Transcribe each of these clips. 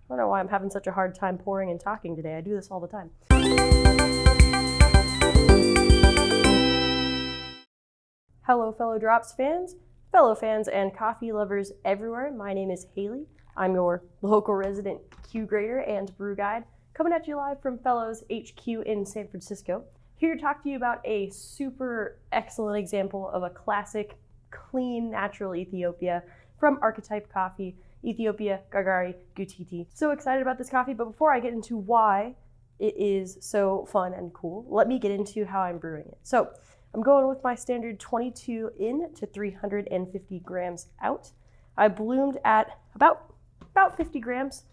I don't know why I'm having such a hard time pouring and talking today. I do this all the time. Hello, fellow Drops fans, fellow fans, and coffee lovers everywhere. My name is Haley. I'm your local resident Q grader and brew guide, coming at you live from Fellows HQ in San Francisco. Here to talk to you about a super excellent example of a classic, clean, natural Ethiopia from Archetype Coffee, Ethiopia Gargari Gutity. So excited about this coffee, but before I get into why it is so fun and cool, let me get into how I'm brewing it. So I'm going with my standard 22 in to 350 grams out. I bloomed at about 50 grams,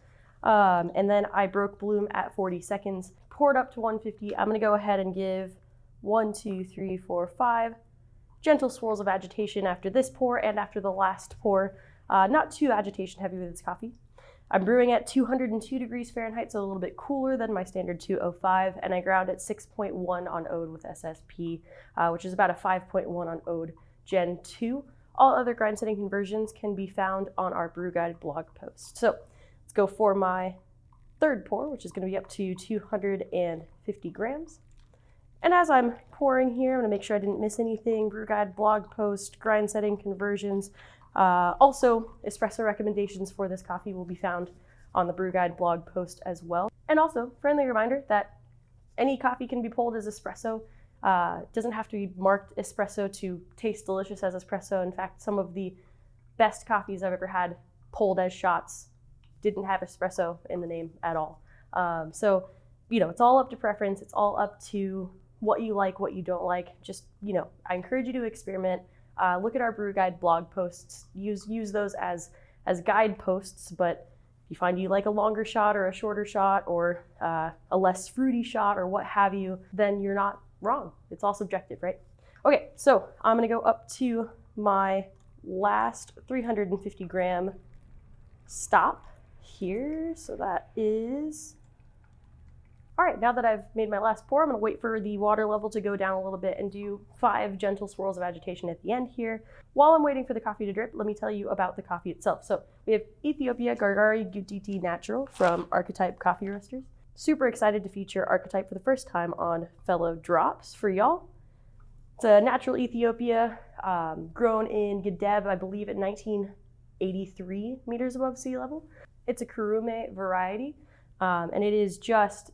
and then I broke bloom at 40 seconds, poured up to 150. I'm gonna go ahead and give 1, 2, 3, 4, 5 gentle swirls of agitation after this pour and after the last pour. Not too agitation heavy with this coffee. I'm brewing at 202 degrees Fahrenheit, so a little bit cooler than my standard 205, and I ground at 6.1 on Ode with SSP, which is about a 5.1 on Ode Gen 2. All other grind setting conversions can be found on our Brew Guide blog post. So let's go for my third pour, which is going to be up to 250 grams. And as I'm pouring here, I'm going to make sure I didn't miss anything. Brew Guide blog post, grind setting conversions. Also, espresso recommendations for this coffee will be found on the Brew Guide blog post as well. And also, friendly reminder that any coffee can be pulled as espresso. It doesn't have to be marked espresso to taste delicious as espresso. In fact, some of the best coffees I've ever had pulled as shots didn't have espresso in the name at all. So, it's all up to preference. It's all up to what you like, what you don't like. Just, I encourage you to experiment. Look at our Brew Guide blog posts. Use those as guide posts, but if you find you like a longer shot or a shorter shot or a less fruity shot or what have you, then you're not wrong. It's all subjective, right? Okay, so I'm gonna go up to my last 350 gram stop here. So that is, all right, now that I've made my last pour, I'm gonna wait for the water level to go down a little bit and do 5 gentle swirls of agitation at the end here. While I'm waiting for the coffee to drip, let me tell you about the coffee itself. So we have Ethiopia Gargari Gutity Natural from Archetype Coffee Roasters. Super excited to feature Archetype for the first time on Fellow Drops for y'all. It's a natural Ethiopia, grown in Gedeb, I believe at 1983 meters above sea level. It's a Kurume variety, and it is just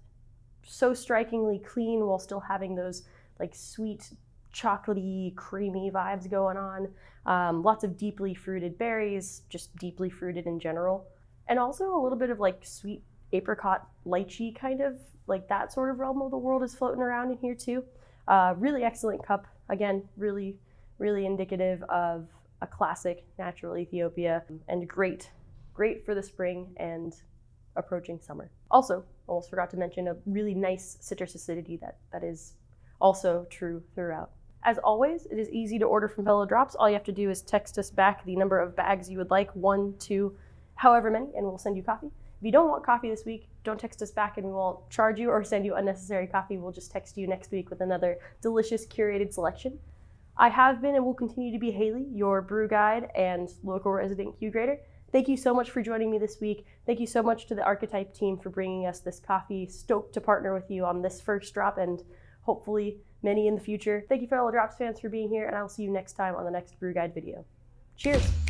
so strikingly clean while still having those like sweet, chocolatey, creamy vibes going on. Lots of deeply fruited berries, just deeply fruited in general. And also a little bit of like sweet apricot, lychee kind of, like that sort of realm of the world is floating around in here too. Really excellent cup. Again, really, really indicative of a classic natural Ethiopia and great for the spring and approaching summer. Also, almost forgot to mention a really nice citrus acidity that is also true throughout. As always, it is easy to order from Fellow Drops. All you have to do is text us back the number of bags you would like, 1, 2, however many, and we'll send you coffee. If you don't want coffee this week, don't text us back and we won't charge you or send you unnecessary coffee. We'll just text you next week with another delicious curated selection. I have been and will continue to be Haley, your brew guide and local resident Q grader. Thank you so much for joining me this week. Thank you so much to the Archetype team for bringing us this coffee. Stoked to partner with you on this first drop and hopefully many in the future. Thank you, fellow Drops fans, for being here, and I will see you next time on the next Brew Guide video. Cheers.